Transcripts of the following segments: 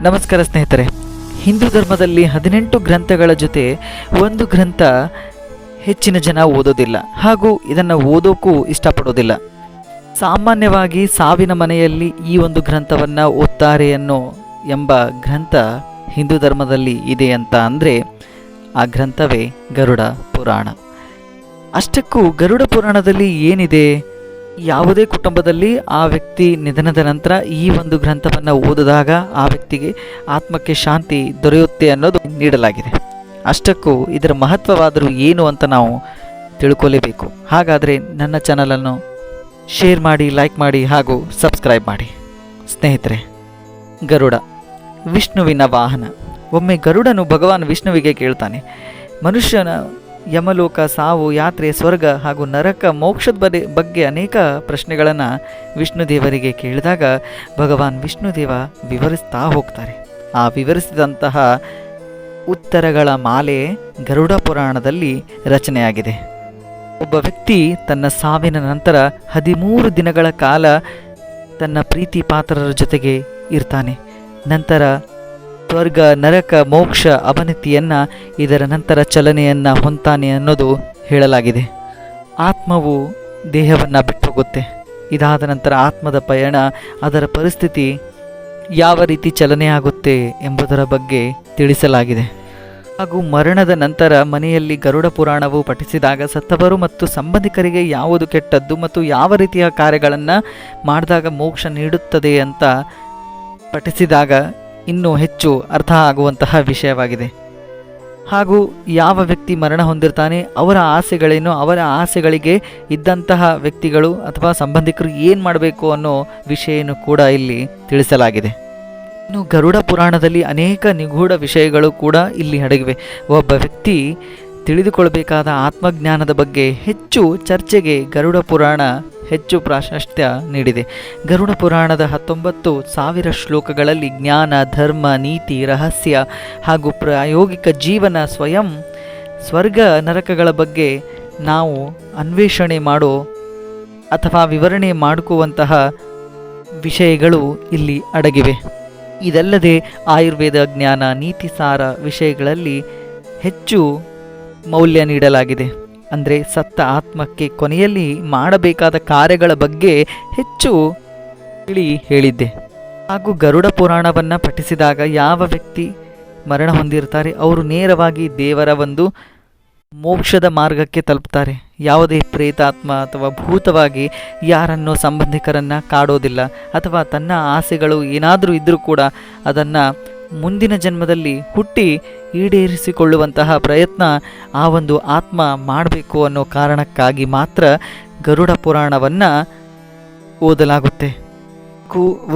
ನಮಸ್ಕಾರ ಸ್ನೇಹಿತರೆ. ಹಿಂದೂ ಧರ್ಮದಲ್ಲಿ 18 ಗ್ರಂಥಗಳ ಜೊತೆ ಒಂದು ಗ್ರಂಥ ಹೆಚ್ಚಿನ ಜನ ಓದೋದಿಲ್ಲ ಹಾಗೂ ಇದನ್ನು ಓದೋಕ್ಕೂ ಇಷ್ಟಪಡೋದಿಲ್ಲ. ಸಾಮಾನ್ಯವಾಗಿ ಸಾವಿನ ಮನೆಯಲ್ಲಿ ಈ ಒಂದು ಗ್ರಂಥವನ್ನು ಓದ್ತಾರೆ ಎಂಬ ಗ್ರಂಥ ಹಿಂದೂ ಧರ್ಮದಲ್ಲಿ ಇದೆ ಅಂತ ಅಂದರೆ ಆ ಗ್ರಂಥವೇ ಗರುಡ ಪುರಾಣ. ಅಷ್ಟಕ್ಕೂ ಗರುಡ ಪುರಾಣದಲ್ಲಿ ಏನಿದೆ? ಯಾವುದೇ ಕುಟುಂಬದಲ್ಲಿ ಆ ವ್ಯಕ್ತಿ ನಿಧನದ ನಂತರ ಈ ಒಂದು ಗ್ರಂಥವನ್ನು ಓದಿದಾಗ ಆ ವ್ಯಕ್ತಿಗೆ ಆತ್ಮಕ್ಕೆ ಶಾಂತಿ ದೊರೆಯುತ್ತೆ ಅನ್ನೋದು ನೀಡಲಾಗಿದೆ. ಅಷ್ಟಕ್ಕೂ ಇದರ ಮಹತ್ವವಾದರೂ ಏನು ಅಂತ ನಾವು ತಿಳ್ಕೊಲೇಬೇಕು. ಹಾಗಾದರೆ ನನ್ನ ಚಾನಲನ್ನು ಶೇರ್ ಮಾಡಿ, ಲೈಕ್ ಮಾಡಿ ಹಾಗೂ ಸಬ್ಸ್ಕ್ರೈಬ್ ಮಾಡಿ. ಸ್ನೇಹಿತರೆ, ಗರುಡ ವಿಷ್ಣುವಿನ ವಾಹನ. ಒಮ್ಮೆ ಗರುಡನು ಭಗವಾನ್ ವಿಷ್ಣುವಿಗೆ ಕೇಳ್ತಾನೆ, ಮನುಷ್ಯನ ಯಮಲೋಕ, ಸಾವು, ಯಾತ್ರೆ, ಸ್ವರ್ಗ ಹಾಗೂ ನರಕ, ಮೋಕ್ಷದ ಬಗ್ಗೆ ಅನೇಕ ಪ್ರಶ್ನೆಗಳನ್ನು ವಿಷ್ಣುದೇವರಿಗೆ ಕೇಳಿದಾಗ ಭಗವಾನ್ ವಿಷ್ಣುದೇವ ವಿವರಿಸ್ತಾ ಹೋಗ್ತಾರೆ. ಆ ವಿವರಿಸಿದಂತಹ ಉತ್ತರಗಳ ಮಾಲೆ ಗರುಡ ಪುರಾಣದಲ್ಲಿ ರಚನೆಯಾಗಿದೆ. ಒಬ್ಬ ವ್ಯಕ್ತಿ ತನ್ನ ಸಾವಿನ ನಂತರ 13 ದಿನಗಳ ಕಾಲ ತನ್ನ ಪ್ರೀತಿ ಪಾತ್ರರ ಜೊತೆಗೆ ಇರ್ತಾನೆ. ನಂತರ ಸ್ವರ್ಗ, ನರಕ, ಮೋಕ್ಷ, ಅವನತಿಯನ್ನು ಇದರ ನಂತರ ಚಲನೆಯನ್ನು ಹೊಂತಾನೆ ಅನ್ನೋದು ಹೇಳಲಾಗಿದೆ. ಆತ್ಮವು ದೇಹವನ್ನು ಬಿಟ್ಟು ಹೋಗುತ್ತೆ. ಇದಾದ ನಂತರ ಆತ್ಮದ ಪಯಣ, ಅದರ ಪರಿಸ್ಥಿತಿ ಯಾವ ರೀತಿ ಚಲನೆ ಆಗುತ್ತೆ ಎಂಬುದರ ಬಗ್ಗೆ ತಿಳಿಸಲಾಗಿದೆ. ಹಾಗೂ ಮರಣದ ನಂತರ ಮನೆಯಲ್ಲಿ ಗರುಡ ಪುರಾಣವು ಪಠಿಸಿದಾಗ ಸತ್ತವರು ಮತ್ತು ಸಂಬಂಧಿಕರಿಗೆ ಯಾವುದು ಕೆಟ್ಟದ್ದು ಮತ್ತು ಯಾವ ರೀತಿಯ ಕಾರ್ಯಗಳನ್ನು ಮಾಡಿದಾಗ ಮೋಕ್ಷ ನೀಡುತ್ತದೆ ಅಂತ ಪಠಿಸಿದಾಗ ಇನ್ನೂ ಹೆಚ್ಚು ಅರ್ಥ ಆಗುವಂತಹ ವಿಷಯವಾಗಿದೆ. ಹಾಗೂ ಯಾವ ವ್ಯಕ್ತಿ ಮರಣ ಹೊಂದಿರ್ತಾನೆ, ಅವರ ಆಸೆಗಳೇನು, ಅವರ ಆಸೆಗಳಿಗೆ ಇದ್ದಂತಹ ವ್ಯಕ್ತಿಗಳು ಅಥವಾ ಸಂಬಂಧಿಕರು ಏನು ಮಾಡಬೇಕು ಅನ್ನೋ ವಿಷಯನೂ ಕೂಡ ಇಲ್ಲಿ ತಿಳಿಸಲಾಗಿದೆ. ಇನ್ನು ಗರುಡ ಪುರಾಣದಲ್ಲಿ ಅನೇಕ ನಿಗೂಢ ವಿಷಯಗಳು ಕೂಡ ಇಲ್ಲಿ ಅಡಗಿವೆ. ಒಬ್ಬ ವ್ಯಕ್ತಿ ತಿಳಿದುಕೊಳ್ಬೇಕಾದ ಆತ್ಮಜ್ಞಾನದ ಬಗ್ಗೆ ಹೆಚ್ಚು ಚರ್ಚೆಗೆ ಗರುಡ ಪುರಾಣ ಹೆಚ್ಚು ಪ್ರಾಶಸ್ತ್ಯ ನೀಡಿದೆ. ಗರುಡ ಪುರಾಣದ 19,000 ಶ್ಲೋಕಗಳಲ್ಲಿ ಜ್ಞಾನ, ಧರ್ಮ, ನೀತಿ, ರಹಸ್ಯ ಹಾಗೂ ಪ್ರಾಯೋಗಿಕ ಜೀವನ, ಸ್ವಯಂ ಸ್ವರ್ಗ ನರಕಗಳ ಬಗ್ಗೆ ನಾವು ಅನ್ವೇಷಣೆ ಮಾಡೋ ಅಥವಾ ವಿವರಣೆ ಮಾಡಿಕೊಳ್ಳುವಂತಹ ವಿಷಯಗಳು ಇಲ್ಲಿ ಅಡಗಿವೆ. ಇದಲ್ಲದೆ ಆಯುರ್ವೇದ ಜ್ಞಾನ, ನೀತಿಸಾರ ವಿಷಯಗಳಲ್ಲಿ ಹೆಚ್ಚು ಮೌಲ್ಯ ನೀಡಲಾಗಿದೆ. ಅಂದರೆ ಸತ್ತ ಆತ್ಮಕ್ಕೆ ಕೊನೆಯಲ್ಲಿ ಮಾಡಬೇಕಾದ ಕಾರ್ಯಗಳ ಬಗ್ಗೆ ಹೆಚ್ಚು ಹೇಳಿದ್ದೆ. ಹಾಗೂ ಗರುಡ ಪುರಾಣವನ್ನು ಪಠಿಸಿದಾಗ ಯಾವ ವ್ಯಕ್ತಿ ಮರಣ ಹೊಂದಿರ್ತಾರೆ ಅವರು ನೇರವಾಗಿ ದೇವರ ಒಂದು ಮೋಕ್ಷದ ಮಾರ್ಗಕ್ಕೆ ತಲುಪ್ತಾರೆ. ಯಾವುದೇ ಪ್ರೇತಾತ್ಮ ಅಥವಾ ಭೂತವಾಗಿ ಯಾರನ್ನು ಸಂಬಂಧಿಕರನ್ನು ಕಾಡೋದಿಲ್ಲ ಅಥವಾ ತನ್ನ ಆಸೆಗಳು ಏನಾದರೂ ಇದ್ದರೂ ಕೂಡ ಅದನ್ನು ಮುಂದಿನ ಜನ್ಮದಲ್ಲಿ ಹುಟ್ಟಿ ಈಡೇರಿಸಿಕೊಳ್ಳುವಂತಹ ಪ್ರಯತ್ನ ಆ ಒಂದು ಆತ್ಮ ಮಾಡಬೇಕು ಅನ್ನೋ ಕಾರಣಕ್ಕಾಗಿ ಮಾತ್ರ ಗರುಡ ಪುರಾಣವನ್ನು ಓದಲಾಗುತ್ತೆ.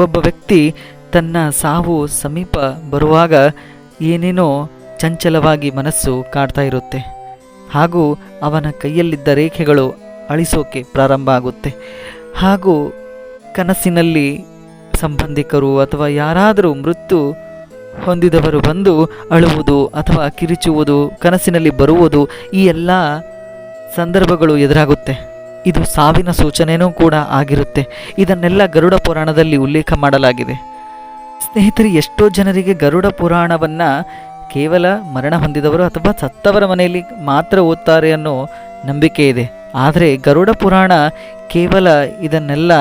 ಒಬ್ಬ ವ್ಯಕ್ತಿ ತನ್ನ ಸಾವು ಸಮೀಪ ಬರುವಾಗ ಏನೇನೋ ಚಂಚಲವಾಗಿ ಮನಸ್ಸು ಕಾಡ್ತಾ ಇರುತ್ತೆ ಹಾಗೂ ಅವನ ಕೈಯಲ್ಲಿದ್ದ ರೇಖೆಗಳು ಅಳಿಸೋಕೆ ಪ್ರಾರಂಭ ಆಗುತ್ತೆ. ಹಾಗೂ ಕನಸಿನಲ್ಲಿ ಸಂಬಂಧಿಕರು ಅಥವಾ ಯಾರಾದರೂ ಮೃತ್ಯು ಹೊಂದಿದವರು ಬಂದು ಅಳುವುದು ಅಥವಾ ಕಿರಿಚುವುದು, ಕನಸಿನಲ್ಲಿ ಬರುವುದು, ಈ ಎಲ್ಲ ಸಂದರ್ಭಗಳು ಎದುರಾಗುತ್ತೆ. ಇದು ಸಾವಿನ ಸೂಚನೆಯೂ ಕೂಡ ಆಗಿರುತ್ತೆ. ಇದನ್ನೆಲ್ಲ ಗರುಡ ಪುರಾಣದಲ್ಲಿ ಉಲ್ಲೇಖ ಮಾಡಲಾಗಿದೆ. ಸ್ನೇಹಿತರೆ, ಎಷ್ಟೋ ಜನರಿಗೆ ಗರುಡ ಪುರಾಣವನ್ನು ಕೇವಲ ಮರಣ ಹೊಂದಿದವರು ಅಥವಾ ಸತ್ತವರ ಮನೆಯಲ್ಲಿ ಮಾತ್ರ ಓದ್ತಾರೆ ಅನ್ನೋ ನಂಬಿಕೆ ಇದೆ. ಆದರೆ ಗರುಡ ಪುರಾಣ ಕೇವಲ ಇದನ್ನೆಲ್ಲ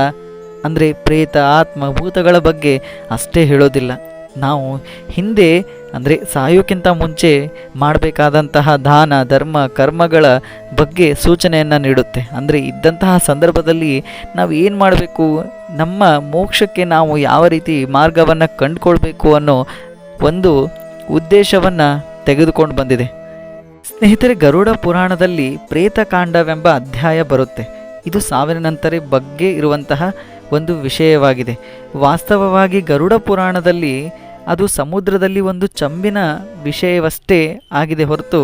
ಅಂದರೆ ಪ್ರೇತ, ಆತ್ಮ, ಭೂತಗಳ ಬಗ್ಗೆ ಅಷ್ಟೇ ಹೇಳೋದಿಲ್ಲ. ನಾವು ಹಿಂದೆ ಅಂದರೆ ಸಾಯೋಕ್ಕಿಂತ ಮುಂಚೆ ಮಾಡಬೇಕಾದಂತಹ ದಾನ, ಧರ್ಮ, ಕರ್ಮಗಳ ಬಗ್ಗೆ ಸೂಚನೆಯನ್ನು ನೀಡುತ್ತೆ. ಅಂದರೆ ಇದ್ದಂತಹ ಸಂದರ್ಭದಲ್ಲಿ ನಾವು ಏನು ಮಾಡಬೇಕು, ನಮ್ಮ ಮೋಕ್ಷಕ್ಕೆ ನಾವು ಯಾವ ರೀತಿ ಮಾರ್ಗವನ್ನು ಕಂಡುಕೊಳ್ಬೇಕು ಅನ್ನೋ ಒಂದು ಉದ್ದೇಶವನ್ನು ತೆಗೆದುಕೊಂಡು ಬಂದಿದೆ. ಸ್ನೇಹಿತರೆ, ಗರುಡ ಪುರಾಣದಲ್ಲಿ ಪ್ರೇತಕಾಂಡವೆಂಬ ಅಧ್ಯಾಯ ಬರುತ್ತೆ. ಇದು ಸಾವಿನ ನಂತರ ಬಗ್ಗೆ ಇರುವಂತಹ ಒಂದು ವಿಷಯವಾಗಿದೆ. ವಾಸ್ತವವಾಗಿ ಗರುಡ ಪುರಾಣದಲ್ಲಿ ಅದು ಸಮುದ್ರದಲ್ಲಿ ಒಂದು ಚಂಬಿನ ವಿಷಯವಷ್ಟೇ ಆಗಿದೆ ಹೊರತು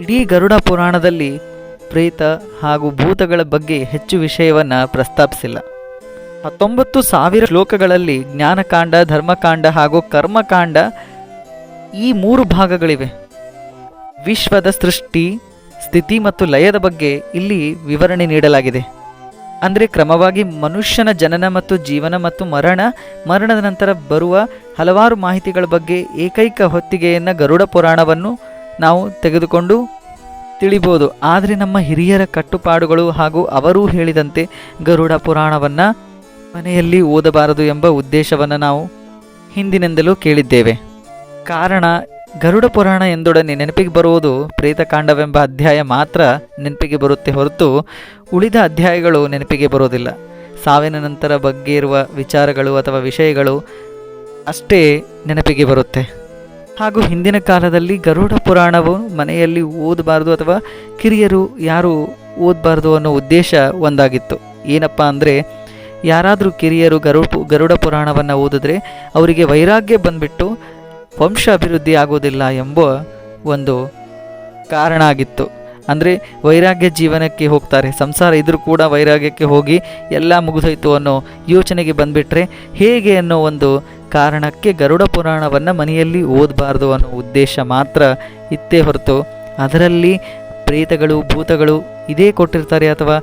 ಇಡೀ ಗರುಡ ಪುರಾಣದಲ್ಲಿ ಪ್ರೇತ ಹಾಗೂ ಭೂತಗಳ ಬಗ್ಗೆ ಹೆಚ್ಚು ವಿಷಯವನ್ನು ಪ್ರಸ್ತಾಪಿಸಿಲ್ಲ. 19,000 ಶ್ಲೋಕಗಳಲ್ಲಿ ಜ್ಞಾನಕಾಂಡ, ಧರ್ಮಕಾಂಡ ಹಾಗೂ ಕರ್ಮಕಾಂಡ ಈ 3 ಭಾಗಗಳಿವೆ. ವಿಶ್ವದ ಸೃಷ್ಟಿ, ಸ್ಥಿತಿ ಮತ್ತು ಲಯದ ಬಗ್ಗೆ ಇಲ್ಲಿ ವಿವರಣೆ ನೀಡಲಾಗಿದೆ. ಅಂದರೆ ಕ್ರಮವಾಗಿ ಮನುಷ್ಯನ ಜನನ ಮತ್ತು ಜೀವನ ಮತ್ತು ಮರಣದ ನಂತರ ಬರುವ ಹಲವಾರು ಮಾಹಿತಿಗಳ ಬಗ್ಗೆ ಏಕೈಕ ಹೊತ್ತಿಗೆಯನ್ನು ಗರುಡ ಪುರಾಣವನ್ನು ನಾವು ತೆಗೆದುಕೊಂಡು ತಿಳಿಬೋದು. ಆದರೆ ನಮ್ಮ ಹಿರಿಯರ ಕಟ್ಟುಪಾಡುಗಳು ಹಾಗೂ ಅವರೂ ಹೇಳಿದಂತೆ ಗರುಡ ಪುರಾಣವನ್ನು ಮನೆಯಲ್ಲಿ ಓದಬಾರದು ಎಂಬ ಉದ್ದೇಶವನ್ನು ನಾವು ಹಿಂದಿನಿಂದಲೂ ಕೇಳಿದ್ದೇವೆ. ಕಾರಣ ಗರುಡ ಪುರಾಣ ಎಂದೊಡನೆ ನೆನಪಿಗೆ ಬರುವುದು ಪ್ರೇತಕಾಂಡವೆಂಬ ಅಧ್ಯಾಯ ಮಾತ್ರ ನೆನಪಿಗೆ ಬರುತ್ತೆ ಹೊರತು ಉಳಿದ ಅಧ್ಯಾಯಗಳು ನೆನಪಿಗೆ ಬರೋದಿಲ್ಲ. ಸಾವಿನ ನಂತರ ಬಗ್ಗೆ ಇರುವ ವಿಚಾರಗಳು ಅಥವಾ ವಿಷಯಗಳು ಅಷ್ಟೇ ನೆನಪಿಗೆ ಬರುತ್ತೆ. ಹಾಗೂ ಹಿಂದಿನ ಕಾಲದಲ್ಲಿ ಗರುಡ ಪುರಾಣವು ಮನೆಯಲ್ಲಿ ಓದಬಾರ್ದು ಅಥವಾ ಕಿರಿಯರು ಯಾರು ಓದಬಾರ್ದು ಅನ್ನೋ ಉದ್ದೇಶ ಒಂದಾಗಿತ್ತು. ಏನಪ್ಪ ಅಂದರೆ ಯಾರಾದರೂ ಕಿರಿಯರು ಗರುಡ ಪುರಾಣವನ್ನು ಓದಿದ್ರೆ ಅವರಿಗೆ ವೈರಾಗ್ಯ ಬಂದುಬಿಟ್ಟು ವಂಶ ಅಭಿವೃದ್ಧಿ ಆಗೋದಿಲ್ಲ ಎಂಬ ಒಂದು ಕಾರಣ ಆಗಿತ್ತು. ಅಂದರೆ ವೈರಾಗ್ಯ ಜೀವನಕ್ಕೆ ಹೋಗ್ತಾರೆ, ಸಂಸಾರ ಇದ್ರೂ ಕೂಡ ವೈರಾಗ್ಯಕ್ಕೆ ಹೋಗಿ ಎಲ್ಲ ಮುಗಿದೋಯ್ತು ಅನ್ನೋ ಯೋಚನೆಗೆ ಬಂದುಬಿಟ್ರೆ ಹೇಗೆ ಅನ್ನೋ ಒಂದು ಕಾರಣಕ್ಕೆ ಗರುಡ ಪುರಾಣವನ್ನು ಮನೆಯಲ್ಲಿ ಓದಬಾರ್ದು ಅನ್ನೋ ಉದ್ದೇಶ ಮಾತ್ರ ಇತ್ತೇ ಹೊರತು ಅದರಲ್ಲಿ ಪ್ರೇತಗಳು ಭೂತಗಳು ಇದೇ ಕೊಟ್ಟಿರ್ತಾರೆ ಅಥವಾ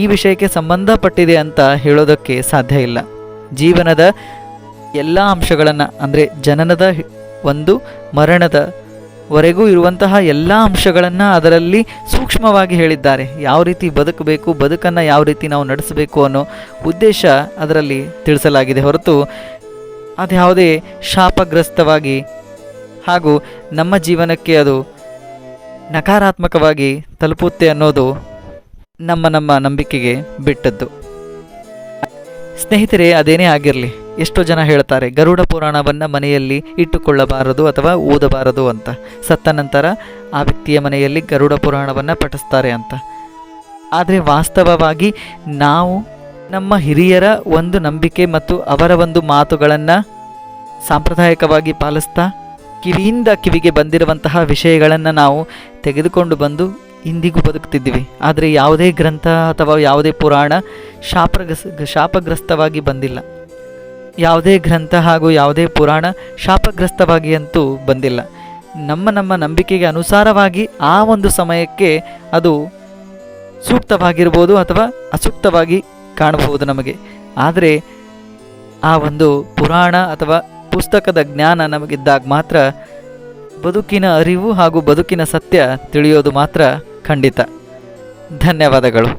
ಈ ವಿಷಯಕ್ಕೆ ಸಂಬಂಧಪಟ್ಟಿದೆ ಅಂತ ಹೇಳೋದಕ್ಕೆ ಸಾಧ್ಯ ಇಲ್ಲ. ಜೀವನದ ಎಲ್ಲ ಅಂಶಗಳನ್ನು ಅಂದರೆ ಜನನದ ಒಂದು ಮರಣದವರೆಗೂ ಇರುವಂತಹ ಎಲ್ಲ ಅಂಶಗಳನ್ನು ಅದರಲ್ಲಿ ಸೂಕ್ಷ್ಮವಾಗಿ ಹೇಳಿದ್ದಾರೆ. ಯಾವ ರೀತಿ ಬದುಕಬೇಕು, ಬದುಕನ್ನು ಯಾವ ರೀತಿ ನಾವು ನಡೆಸಬೇಕು ಅನ್ನೋ ಉದ್ದೇಶ ಅದರಲ್ಲಿ ತಿಳಿಸಲಾಗಿದೆ ಹೊರತು ಅದ್ಯಾವುದೇ ಶಾಪಗ್ರಸ್ತವಾಗಿ ಹಾಗೂ ನಮ್ಮ ಜೀವನಕ್ಕೆ ಅದು ನಕಾರಾತ್ಮಕವಾಗಿ ತಲುಪುತ್ತೆ ಅನ್ನೋದು ನಮ್ಮ ನಂಬಿಕೆಗೆ ಬಿಟ್ಟದ್ದು. ಸ್ನೇಹಿತರೆ, ಅದೇನೇ ಆಗಿರಲಿ, ಎಷ್ಟೋ ಜನ ಹೇಳ್ತಾರೆ ಗರುಡ ಪುರಾಣವನ್ನು ಮನೆಯಲ್ಲಿ ಇಟ್ಟುಕೊಳ್ಳಬಾರದು ಅಥವಾ ಓದಬಾರದು ಅಂತ. ಸತ್ತ ನಂತರ ಆ ವ್ಯಕ್ತಿಯ ಮನೆಯಲ್ಲಿ ಗರುಡ ಪುರಾಣವನ್ನು ಪಠಿಸ್ತಾರೆ ಅಂತ. ಆದರೆ ವಾಸ್ತವವಾಗಿ ನಾವು ನಮ್ಮ ಹಿರಿಯರ ಒಂದು ನಂಬಿಕೆ ಮತ್ತು ಅವರ ಒಂದು ಮಾತುಗಳನ್ನು ಸಾಂಪ್ರದಾಯಿಕವಾಗಿ ಪಾಲಿಸ್ತಾ ಕಿವಿಯಿಂದ ಕಿವಿಗೆ ಬಂದಿರುವಂತಹ ವಿಷಯಗಳನ್ನು ನಾವು ತೆಗೆದುಕೊಂಡು ಬಂದು ಇಂದಿಗೂ ಬದುಕ್ತಿದ್ದೀವಿ. ಆದರೆ ಯಾವುದೇ ಗ್ರಂಥ ಅಥವಾ ಯಾವುದೇ ಪುರಾಣ ಶಾಪಗ್ರಸ್ತವಾಗಿ ಬಂದಿಲ್ಲ. ಯಾವುದೇ ಗ್ರಂಥ ಹಾಗೂ ಯಾವುದೇ ಪುರಾಣ ಶಾಪಗ್ರಸ್ತವಾಗಿ ಅಂತೂ ಬಂದಿಲ್ಲ. ನಮ್ಮ ನಂಬಿಕೆಗೆ ಅನುಸಾರವಾಗಿ ಆ ಒಂದು ಸಮಯಕ್ಕೆ ಅದು ಸೂಕ್ತವಾಗಿರ್ಬೋದು ಅಥವಾ ಅಸೂಕ್ತವಾಗಿ ಕಾಣಬಹುದು ನಮಗೆ. ಆದರೆ ಆ ಒಂದು ಪುರಾಣ ಅಥವಾ ಪುಸ್ತಕದ ಜ್ಞಾನ ನಮಗಿದ್ದಾಗ ಮಾತ್ರ ಬದುಕಿನ ಅರಿವು ಹಾಗೂ ಬದುಕಿನ ಸತ್ಯ ತಿಳಿಯೋದು ಮಾತ್ರ ಖಂಡಿತ. ಧನ್ಯವಾದಗಳು.